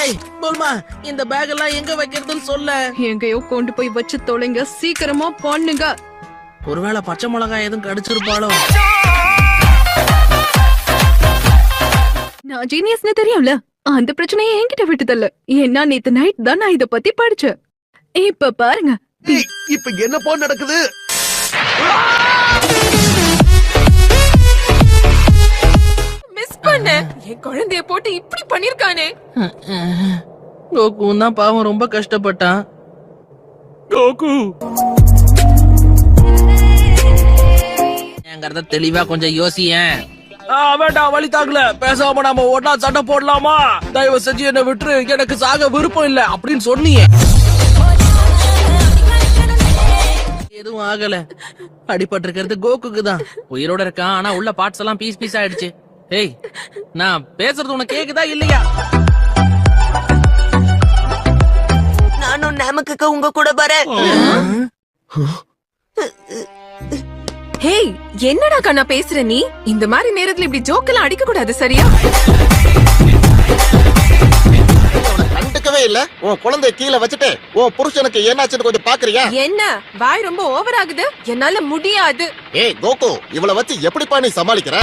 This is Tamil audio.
ஏய் போல்மா, இந்த பேக் எல்லாம் எங்க வைக்கிறதுன்னு சொல்ல. எங்கேயோ கொண்டு போய் வச்சு தொலைங்க, சீக்கிரமா பண்ணுங்க. ஒருவேளை பச்சை மிளகாய் எதுவும் கடிச்சிருப்பாளோ? நான் ஜீனியஸ்னு தெரியும்ல, அந்த பிரச்சனையை என்கிட்ட விட்டுதல்ல. ஏன்னா நேத்து நைட் தான் நான் இத பத்தி படிச்சேன். இப்ப பாருங்க. இப்ப என்ன போன் நடக்குது? மிஸ் பண்ண என் குழந்தைய போட்டு இப்படி பண்ணிருக்கானே. கோகு தான் பாவம் ரொம்ப கஷ்டப்பட்டான். கோகு ஏங்கறத தெளிவா கொஞ்சம் யோசியேன். வேண்டாம், வழி தாக்கல. பேசாம நாம ஒன்னா சண்டை போடலாமா? தயவு செஞ்சு என்ன விட்டுரு, எனக்கு சாக விருப்பம் இல்ல அப்படின்னு சொன்னியே. எதுவும் ஆகல. அடிபட்டு இருக்கிறது கோகுக்கு தான். உயிரோட இருக்கான், ஆனா உள்ள பார்ட்ஸ் எல்லாம் பீஸ் பீஸ் ஆயிடுச்சு. ஏய், நான் பேசுறது உனக்கு கேக்குதா இல்லையா? நானும் நமக்கு உங்க கூட வரேன். ஹேய், என்னடா கண்ணா பேசுற நீ? இந்த மாதிரி நேரத்துல இப்படி ஜோக்கெல்லாம் அடிக்க கூடாது, சரியா? கண்டுக்கவே இல்ல. உன் குழந்தைய கீழே வச்சுட்டு உன் புருஷனுக்கு என்னாச்சுன்னு கொஞ்சம் பாக்குறியா? என்ன வாய் ரொம்ப ஓவர் ஆகுது, என்னால முடியாது. ஏய் கோகு, இவளை வச்சு எப்படிப்பா நீ சமாளிக்கிற?